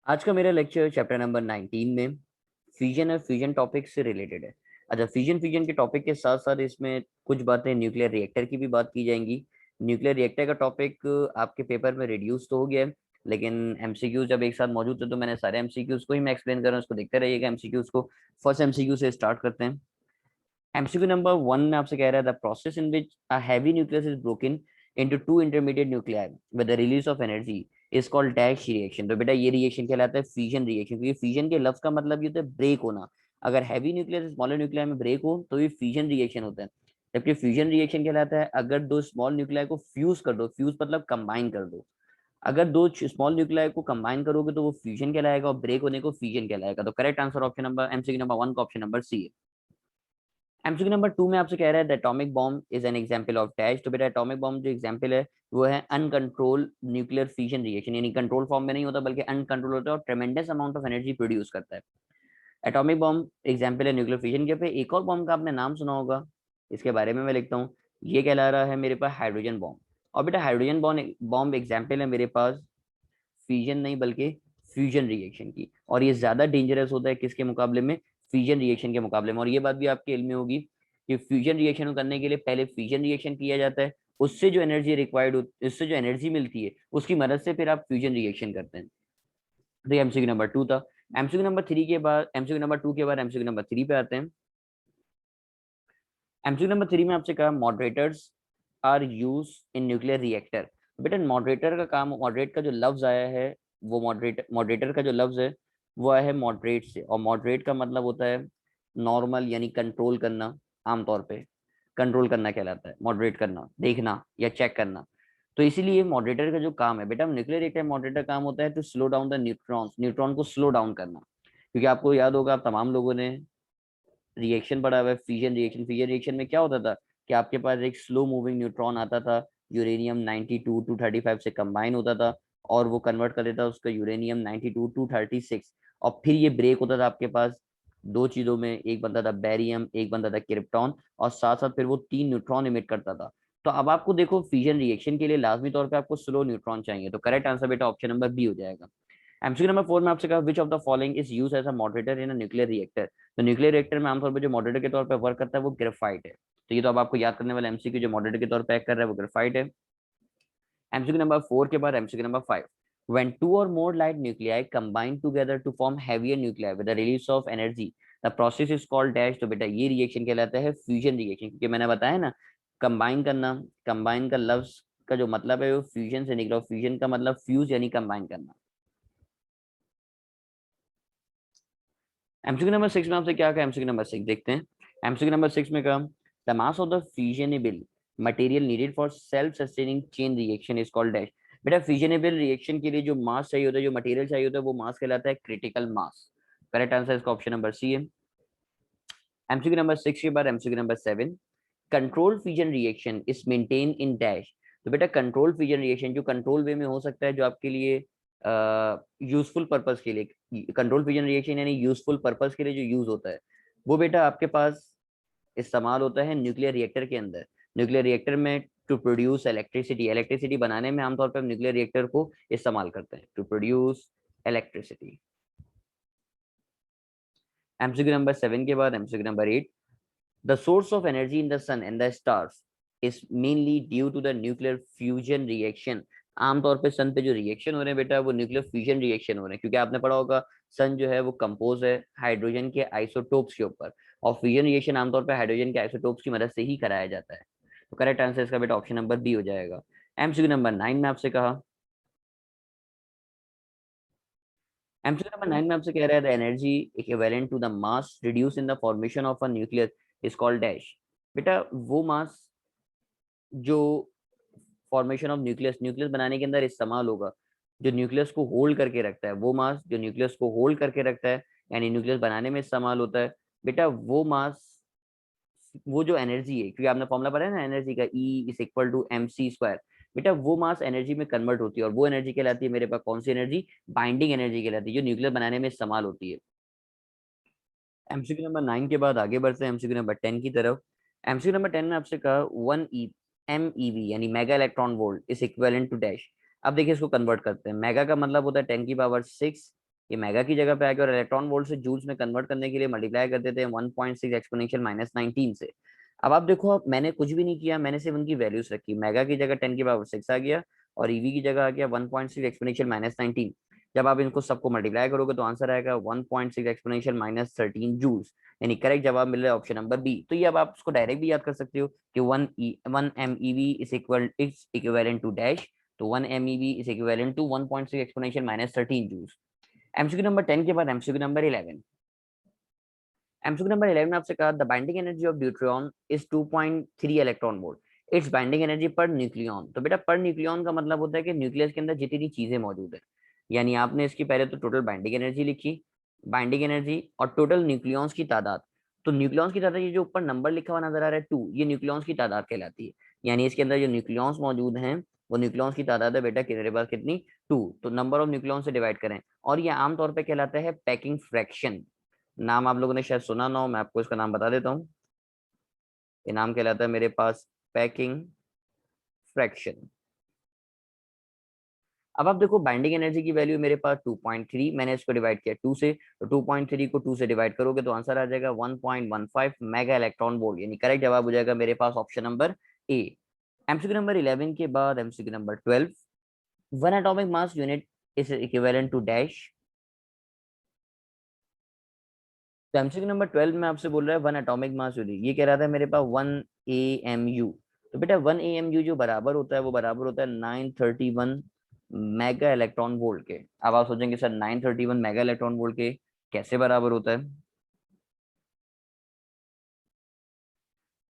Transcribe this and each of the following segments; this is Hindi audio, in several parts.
आज का मेरा लेक्चर चैप्टर नंबर 19 में फ्यूजन और फ्यूजन टॉपिक से रिलेटेड है। अच्छा, फ्यूजन फ्यूजन के टॉपिक के साथ साथ इसमें कुछ बातें न्यूक्लियर रिएक्टर की भी बात की जाएंगी। न्यूक्लियर रिएक्टर का टॉपिक आपके पेपर में रिड्यूस तो हो गया है, लेकिन एमसीक्यू जब एक साथ मौजूद थे तो मैंने सारे एमसीक्यूज को ही मैं एक्सप्लेन कर रहा हूँ, उसको देखते रहिएगा। एमसीक्यूज को फर्स्ट एमसीक्यू से स्टार्ट करते हैं। एमसीक्यू नंबर 1 में आपसे कह रहा है the process in which a heavy nucleus is broken into two intermediate nuclei with the release of energy is called dash reaction. तो बेटा ये रिएक्शन कहलाता है फ्यूजन रिएक्शन, क्योंकि फ्यूजन के लफ्ज का मतलब ये होता है ब्रेक होना। अगर हैवी न्यूक्लियस स्मॉलर न्यूक्लियाई में ब्रेक हो तो ये फ्यूजन रिएक्शन होता है। जबकि फ्यूजन रिएक्शन कहलाता है अगर दो स्मॉल न्यूक्लियाई को फ्यूज कर दो, फ्यूज मतलब कंबाइन कर दो। अगर दो स्मॉल न्यूक्लियाई को कंबाइन करोगे तो वो फ्यूजन कहलाएगा और ब्रेक होने को फ्यूजन कहलाएगा। तो correct answer option number MCQ number 1 का ऑप्शन नंबर सी है। एमसीक्यू नंबर 2 में आपसे कह रहा है the atomic bomb is an example of dash. तो बेटा एटॉमिक बॉम्ब जो एग्जांपल है वो है अनकंट्रोल न्यूक्लियर फिशन रिएक्शन, यानी कंट्रोल फॉर्म में नहीं होता बल्कि अनकंट्रोल होता है और ट्रेमेंडस अमाउंट ऑफ एनर्जी प्रोड्यूस करता है। एटॉमिक बॉम्ब एग्जांपल है न्यूक्लियर फिशन के। पे एक और बॉम्ब का आपने नाम सुना होगा, इसके बारे में मैं लिखता हूँ। ये कहला रहा है मेरे पास हाइड्रोजन बॉम्ब। और बेटा हाइड्रोजन बॉम्ब बॉम्ब एग्जाम्पल है मेरे पास फ्यूजन नहीं बल्कि फ्यूजन रिएक्शन की। और ये ज्यादा डेंजरस होता है किसके मुकाबले में? फ्यूजन रिएक्शन के मुकाबले में। और ये बात भी आपके इल्म में होगी कि फ्यूजन रिएक्शन करने के लिए पहले फ्यूजन रिएक्शन किया जाता है, उससे जो एनर्जी रिक्वायर्ड उससे जो एनर्जी मिलती है उसकी मदद से फिर आप फ्यूजन रिएक्शन करते हैं। तो ये एमसीक्यू नंबर 2 था। एमसीक्यू नंबर 3 के बाद एमसीक्यू नंबर 2 के बाद एमसीक्यू नंबर 3 पे आते हैं। एमसीक्यू नंबर 3 में आपसे कहा moderators are use in nuclear reactor. बेटा मॉडरेटर का काम, मॉडरेट का जो लफ्ज आया है वो मॉडरेटर का जो लफ्ज है वो आया है मॉडरेट से। और मॉडरेट का मतलब होता है नॉर्मल, यानी कंट्रोल करना। आमतौर पे कंट्रोल करना कहलाता है मॉडरेट करना, देखना या चेक करना। तो इसीलिए मॉडरेटर का जो काम है बेटा न्यूक्लियर रिएक्टर मॉडरेटर काम होता है to slow down the neutrons, neutron को स्लो डाउन करना। क्योंकि आपको याद होगा, आप तमाम लोगों ने रिएक्शन पढ़ा हुआ है, फ्यूजन रिएक्शन। फ्यूजन रिएक्शन में क्या होता था कि आपके पास एक स्लो मूविंग न्यूट्रॉन आता था, यूरेनियम 92 टू 35 से कंबाइन होता था और वो कन्वर्ट कर देता उसका यूरेनियम 92 टू 36। और फिर ये ब्रेक होता था आपके पास दो चीजों में, एक बनता था बैरियम, एक बनता था क्रिप्टॉन, और साथ साथ फिर वो 3 न्यूट्रॉन इमिट करता था। तो अब आपको देखो फ्यूजन रिएक्शन के लिए लाजमी तौर पे आपको स्लो न्यूट्रॉन चाहिए। तो करेक्ट आंसर बेटा ऑप्शन नंबर बी हो जाएगा। एमसीक्यू नंबर 4 में आपसे कहा which of the following is use as a moderator in a nuclear reactor. तो न्यूक्लियर रिएक्टर में आमतौर पर जो मॉडरेटर के तौर पर वर्क करता है वो ग्रेफाइट है। तो ये तो अब आपको याद करने वाला एमसीक्यू जो मॉडरेटर के तौर पर एक्ट कर रहा है वो ग्रेफाइट है। एमसीक्यू नंबर 4 के बाद MCQ number 5, when two or more light nuclei combine together to form heavier nuclei with the release of energy, the process is called dash। तो बेटा ये रिएक्शन कहलाता है फ्यूजन रिएक्शन, क्योंकि मैंने बताया ना कंबाइन करना। कंबाइन का लफ्ज का जो मतलब है वो फ्यूजन से निकला, फ्यूजन का मतलब फ्यूज यानी कंबाइन करना। एमसीक्यू नंबर 6 में आपसे क्या कहा, एमसीक्यू नंबर 6 देखते हैं। एमसीक्यू नंबर 6 में कहा the mass of the fusionable material needed for self sustaining chain reaction is called dash. बेटा फ्यूजनेबल रिएक्शन के लिए जो मास चाहिए होता है, जो मटेरियल चाहिए होता है, वो मास कहलाता है क्रिटिकल मास। करेक्ट आंसर इसका ऑप्शन नंबर सी है। एमसीक्यू नंबर 6 के बाद MCQ number 7, control fusion reaction is maintain in dash. तो बेटा कंट्रोल फ्यूजन रिएक्शन जो कंट्रोल वे में हो सकता है, जो आपके लिए यूजफुल पर्पस के लिए, कंट्रोल फ्यूजन रिएक्शन यानी यूजफुल पर्पस के लिए जो यूज होता है, वो बेटा आपके पास इस्तेमाल होता है न्यूक्लियर रिएक्टर के अंदर। न्यूक्लियर रिएक्टर में टू प्रोड्यूस इलेक्ट्रिसिटी, इलेक्ट्रिसिटी बनाने में आमतौर पर हम न्यूक्लियर रिएक्टर को इस्तेमाल करते हैं to produce electricity. MCQ number 7 के बाद MCQ number 8, the source of energy in the sun and the stars is mainly due to the nuclear fusion reaction। आमतौर पे सन पे जो रिएक्शन हो रहे हैं बेटा वो न्यूक्लियर फ्यूजन रिएक्शन हो रहे हैं, क्योंकि आपने पढ़ा होगा सन जो है वो कंपोज है हाइड्रोजन के आइसोटोप्स के ऊपर, और फ्यूजन रिएक्शन आमतौर पे हाइड्रोजन के आइसोटोप्स की मदद से ही कराया जाता है। तो करेक्ट आंसर इसका बेटा ऑप्शन नंबर बी हो जाएगा। एमसीक्यू नंबर 9 में आपसे कहा, एमसीक्यू नंबर 9 में आपसे कह रहा है the energy equivalent to the mass reduce in the formation of a nucleus is called dash. बेटा वो मास जो फॉर्मेशन ऑफ न्यूक्लियस, न्यूक्लियस बनाने के अंदर इस्तेमाल होगा, जो न्यूक्लियस को होल्ड करके रखता है, वो मास जो न्यूक्लियस को होल्ड करके रखता है यानी न्यूक्लियस बनाने में इस्तेमाल होता है, बेटा वो मास, वो जो एनर्जी है, क्योंकि आपने फॉर्मूला पढ़ा है ना एनर्जी का, E is equal to M C square. बेटा वो मास एनर्जी में कन्वर्ट होती है और वो एनर्जी कहलाती है मेरे पास कौन सी एनर्जी? बाइंडिंग एनर्जी कहलाती है, जो न्यूक्लियस बनाने में इस्तेमाल होती है। एमसीक्यू नंबर 9 के बाद आगे बढ़ते हैं एमसीक्यू नंबर 10 की तरफ। एमसीक्यू नंबर 10 में आपसे कहा 1 MEV यानी mega electron volt is equivalent to dash. अब देखिए इसको कन्वर्ट करते हैं। मेगा का मतलब होता है 10 की पावर 6, ये मेगा की जगह पे आ गया, और इलेक्ट्रॉन वोल्ट से जूल्स में कन्वर्ट करने के लिए मल्टीप्लाई कर देते हैं 1.6 एक्सपोनेंशियल माइनस 19 से। अब आप देखो, अब मैंने कुछ भी नहीं किया, मैंने सिर्फ उनकी वैल्यूज रखी। मेगा की जगह 10 की पावर 6 आ गया, और ईवी की जगह आ गया 1.6 एक्सपोनेंशियल माइनस 19। जब आप इनको सबको मल्टीप्लाई करोगे तो आंसर आएगा 1.6 एक्सपोनेंशियल माइनस 13 जूल्स, यानी करेक्ट जवाब मिल रहा है ऑप्शन नंबर बी। तो ये अब आप उसको डायरेक्ट भी याद कर सकते हो कि 1 MeV is equivalent to dash, तो 1 MeV is equivalent to 1.6 exponential minus 13 joules. MCQ number 10 के बाद एमसीक्यू नंबर 11। एमसीक्यू नंबर 11 में आपसे कहा the binding energy of deuteron is 2.3 electron volt, it's binding energy per nucleon. तो बेटा पर न्यूक्लियन का मतलब होता है कि न्यूक्लियस के अंदर जितनी चीजें मौजूद है, यानी आपने इसकी पहले तो टोटल बाइंडिंग एनर्जी लिखी, बाइंडिंग एनर्जी और टोटल न्यूक्लियंस की तादाद। तो न्यूक्लियंस की तादाद, ये जो ऊपर नंबर लिखा हुआ नजर आ रहा है 2, ये न्यूक्लियंस की तादाद कहलाती है। यानी इसके अंदर जो न्यूक्लियंस मौजूद हैं वो न्यूक्लियंस की तादाद है बेटा कितने पास, कितनी, 2। तो नंबर ऑफ न्यूक्लियंस से डिवाइड करें, और ये आमतौर पर कहलाता है पैकिंग फ्रैक्शन। नाम आप लोगों ने शायद सुना ना हो, मैं आपको इसका नाम बता देता हूँ। ये नाम कहलाता है मेरे पास पैकिंग फ्रैक्शन। अब आप देखो बाइंडिंग एनर्जी की वैल्यू मेरे पास 2.3, मैंने इसको डिवाइड किया 2 से, तो 2.3 को 2 से डिवाइड करोगे तो आंसर आ जाएगा 1.15 मेगा इलेक्ट्रॉन वोल्ट, यानी करेक्ट जवाब हो जाएगा मेरे पास option number A. MCQ number 11 के बाद MCQ number 12, one atomic mass unit is equivalent to dash. तो एमसीक्यू नंबर 12 में आपसे बोल रहा है वन एटॉमिक मास यूनिट, ये कह रहा था मेरे पास 1 AMU। तो बेटा 1 AMU जो बराबर होता है वो बराबर होता है 931 मेगा इलेक्ट्रॉन वोल्ट के। अब आप सोचेंगे सर 931 मेगा इलेक्ट्रॉन वोल्ट के कैसे बराबर होता है,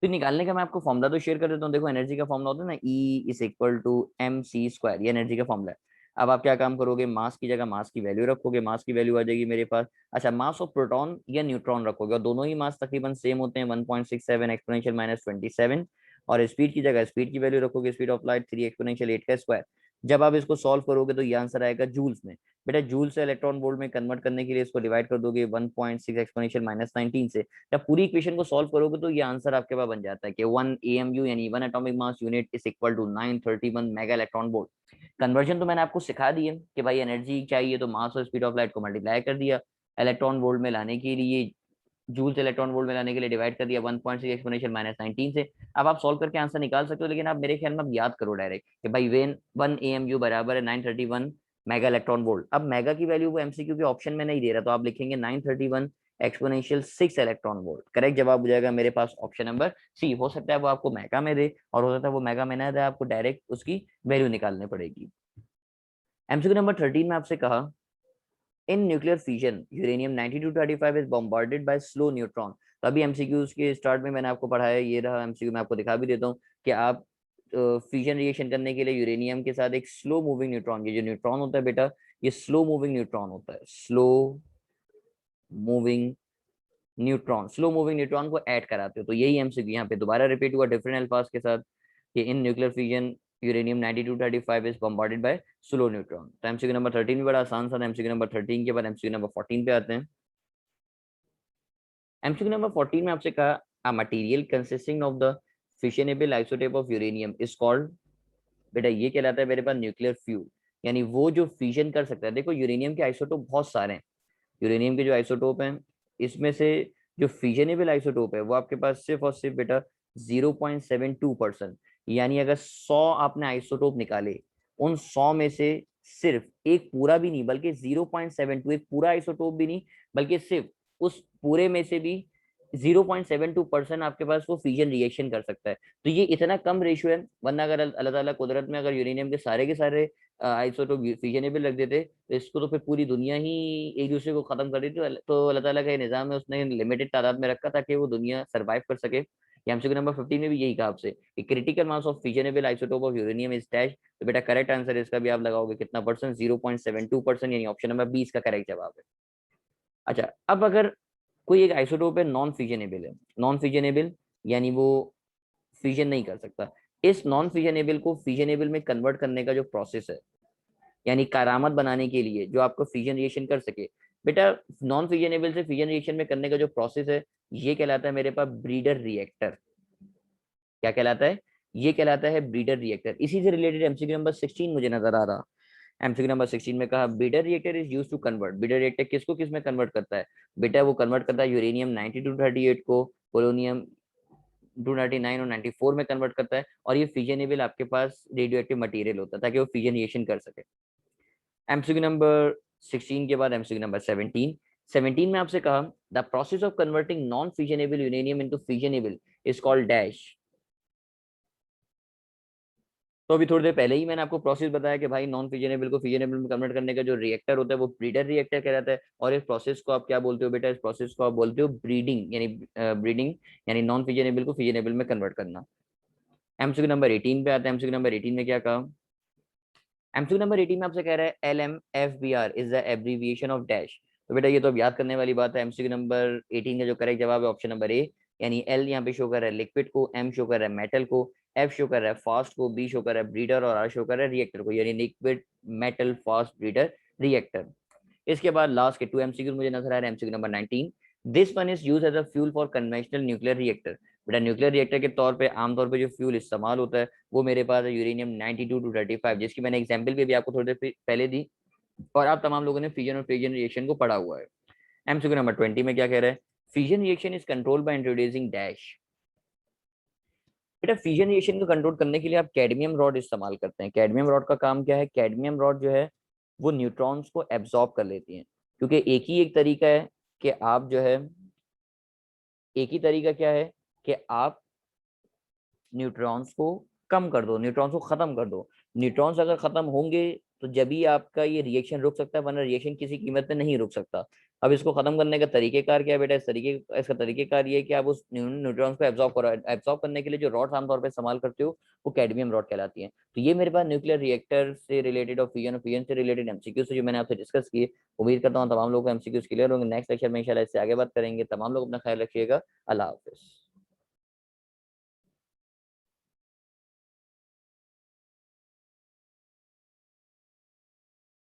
तो निकालने का मैं आपको फॉर्मुला तो शेयर कर देता हूँ। देखो एनर्जी का फॉर्मुला होता है ना, E is equal to MC², ये एनर्जी का फॉर्मुला है। अब आप क्या काम करोगे, मास की जगह मास की वैल्यू रखोगे, मास की वैल्यू आ जाएगी मेरे पास, अच्छा मास ऑफ प्रोटॉन या न्यूट्रॉन रखोगे, और दोनों ही मास तकरीबन सेम होते हैं 1.67 एक्सपोनेंशियल माइनस 27। और स्पीड की जगह स्पीड की वैल्यू रखोगे, स्पीड ऑफ लाइट 3 एक्सपोनेंशियल 8 का स्क्वायर। जब आप इसको सॉल्व करोगे तो ये आंसर आएगा जूल्स में। बेटा जूल से इलेक्ट्रॉन वोल्ट में कन्वर्ट करने के लिए इसको डिवाइड कर दोगे 1.6 एक्सपोनेंशियल माइनस 19 से। जब पूरी इक्वेशन को सॉल्व करोगे तो ये आंसर आपके पास बन जाता है कि 1 AMU यानी 1 atomic mass unit is equal to 931 mega electron volt. Conversion तो मैंने आपको सिखा दी है कि भाई एनर्जी चाहिए तो मास और स्पीड ऑफ लाइट को मल्टीप्लाई कर दिया, इलेक्ट्रॉन वोल्ट में लाने के लिए, जूल से इलेक्ट्रॉन वोल्ट में लाने के लिए डिवाइड कर दिया 1.6 एक्सपोनेंशियल माइनस 19 से। अब आप सॉल्व करके आंसर निकाल सकते हो, लेकिन आप मेरे ख्याल में आप याद करो डायरेक्ट कि भाई वेन 1 AMU बराबर है 931 मेगा इलेक्ट्रॉन वोल्ट। अब मेगा की वैल्यू वो एमसीक्यू के ऑप्शन में नहीं दे रहा, तो आप लिखेंगे 931 एक्सपोनेंशियल 6 इलेक्ट्रॉन वोल्ट। करेक्ट जवाब हो जाएगा मेरे पास ऑप्शन नंबर सी। हो सकता है वो आपको मेगा में दे, और हो सकता है वो मेगा में ना दे, आपको डायरेक्ट उसकी वैल्यू निकालनी पड़ेगी। एमसीक्यू नंबर 13 में आपसे कहा in nuclear fission uranium 9235 is bombarded by slow neutron. तो अभी एमसीक्यूज के स्टार्ट में मैंने आपको पढ़ाया, ये रहा एमसीक्यू, मैं आपको दिखा भी देता हूँ कि आप फ्यूजन रिएक्शन करने के लिए यूरेनियम के साथ एक स्लो मूविंग न्यूट्रॉन, ये जो न्यूट्रॉन होता है बेटा, ये स्लो मूविंग न्यूट्रॉन होता है, slow moving neutron, slow moving neutron को ऐड कराते हो। तो यही एमसीक्यू यहाँ पे दोबारा रिपीट हुआ डिफरेंट अल्फाज के साथ कि in nuclear fusion uranium 9235 is bombarded by slow neutron. तो एमसीक्यू नंबर 13 भी बड़ा आसान सा। एमसीक्यू नंबर 13 के बाद एमसीक्यू नंबर 14 पे आते हैं। एमसीक्यू नंबर 14 में आपसे कहा a material consisting of the fissionable isotope of uranium is called. बेटा ये कहलाता है मेरे पास न्यूक्लियर फ्यूल, यानी वो जो फिजन कर सकता है। देखो यूरेनियम के आइसोटोप बहुत सारे हैं, यूरेनियम के जो आइसोटोप हैं इसमें से जो फिजनेबल आइसोटोप है वो आपके पास सिर्फ और सिर्फ बेटा 0.72%। यानी अगर 100 आपने आइसोटोप निकाले, उन 100 में से सिर्फ एक पूरा भी नहीं बल्कि 0.72, एक पूरा आइसोटोप भी नहीं बल्कि सिर्फ उस पूरे में से भी 0.72% आपके पास वो फिजन रिएक्शन कर सकता है। तो ये इतना कम रेशियो है, वरना अगर अल्लाह ताला कुदरत में अगर यूरेनियम के सारे आइसोटोप फिजनेबल रख देते तो इसको तो फिर पूरी दुनिया ही एक दूसरे को खत्म कर देती। तो अल्लाह ताला का ये निज़ाम है, उसने लिमिटेड तादाद में रखा ताकि वो दुनिया सर्वाइव कर सके। एमसीक्यू नंबर 15 में भी यही कहा आपसे कि critical mass of फिजनेबल isotope of uranium is dash. तो बेटा करेक्ट आंसर इसका भी आप लगाओगे कितना परसेंट, 0.72%, यानी ऑप्शन नंबर 20 का करेक्ट जवाब है। अच्छा अब अगर कोई एक आइसोटोप है नॉन फिजनेबल है, नॉन फिजनेबल यानी वो फिजन नहीं कर सकता, इस नॉन फिजनेबल को फिजनेबल में कन्वर्ट करने का जो प्रोसेस है, यानी करामत बनाने के लिए जो आपको फिजन रिएक्शन कर सके, बेटा नॉन फिजनेबल से फिजन रिएक्शन में करने का जो प्रोसेस है ये कहलाता है मेरे पास ब्रीडर रिएक्टर। क्या कहलाता है, ये कहलाता है ब्रीडर रिएक्टर। इसी से रिलेटेड एमसीक्यू नंबर 16 मुझे नजर आ रहा एमसीक्यू नंबर 16 में कहा breeder reactor is used to convert, breeder reactor किसको किस में कन्वर्ट करता है बेटा, वो कन्वर्ट करता है यूरेनियम 9238 को पोलोनियम 299 और 94 में कन्वर्ट करता है, और ये फिजनेबल आपके पास रेडियो एक्टिव मटेरियल होता है ताकि वो फिजन रिएक्शन कर सके। एमसीक्यू नंबर 16 के बाद एमसीक्यू नंबर 17 में आपसे कहा the process of converting non फिजनेबल uranium into फिजनेबल is called dash. तो अभी थोड़ी देर पहले ही मैंने आपको प्रोसेस बताया कि भाई नॉन फिजनेबल को फिजनेबल में कन्वर्ट करने का जो रिएक्टर होता है वो ब्रीडर रिएक्टर कहलाता है, और इस प्रोसेस को आप क्या बोलते हो बेटा, इस प्रोसेस को आप बोलते हो ब्रीडिंग, यानी ब्रीडिंग यानी नॉन फिजनेबल को फिजनेबल में कन्वर्ट करना। एमसीक्यू नंबर 18 पे आता है। एमसीक्यू नंबर 18 में क्या कहा, एमसीक्यू नंबर 18 में आपसे कह रहा है LMFBR is the abbreviation of dash. तो बेटा ये तो अब याद करने वाली बात है। एमसीक्यू नंबर 18 का जो करेक्ट जवाब है ऑप्शन नंबर ए, यानी एल यहाँ पे शो कर रहा है लिक्विड को, एम शो कर रहा है मेटल को, एफ शो कर रहा है फास्ट को, बी शो कर रहा है ब्रीडर, और आर शो कर रहा है रिएक्टर को, यानी liquid metal fast breeder reactor. इसके बाद लास्ट के 2 एमसीक्यू मुझे नजर आ रहा है। MCQ number 19, this one is use as a fuel for conventional nuclear reactor. बेटा न्यूक्लियर रिएक्टर के तौर पे आमतौर पे जो फ्यूल इस्तेमाल होता है वो मेरे पास है यूरेनियम 92-235, जिसकी मैंने एग्जांपल भी आपको थोड़ी देर पहले दी, और आप तमाम लोगों ने फिजन और फ्यूजन रिएक्शन को पढ़ा हुआ है। एमसीक्यू नंबर 20 में क्या कह रहा है, fission reaction is control by introducing dash. बेटा फिजन रिएक्शन को कंट्रोल करने के लिए आप कैडमियम रॉड इस्तेमाल करते हैं। कैडमियम रॉड का काम क्या है, कैडमियम रॉड जो है वो न्यूट्रॉन्स को एब्जॉर्ब कर लेती है, क्योंकि एक तरीका है कि आप जो है, एक ही तरीका क्या है कि आप न्यूट्रॉन्स को कम कर दो, न्यूट्रॉन्स को खत्म कर दो। न्यूट्रॉन्स अगर खत्म होंगे तो जब ही आपका ये रिएक्शन रुक सकता है, वरना रिएक्शन किसी कीमत पे नहीं रुक सकता। अब इसको खत्म करने का तरीकेकार क्या है बेटा, इसका तरीकेकार ये है कि आप उस न्यूट्रॉन्स को एब्जॉर्ब करो। एब्जॉर्ब करने के लिए जो रॉड्स आमतौर पर इस्तेमाल करते हो वो कैडमियम रॉड कहलाती है। तो ये मेरे पास न्यूक्लियर रिएक्टर से रिलेटेड और फिजन से रिलेटेड एमसीक्यू से जो मैंने आपसे डिस्कस किए। उम्मीद करता हूँ तमाम लोगों को एमसीक्यूज क्लियर होंगे। नेक्स्ट लेक्चर में इंशाल्लाह इससे आगे बात करेंगे। तमाम लोग अपना ख्याल रखिएगा। अल्लाह हाफिज।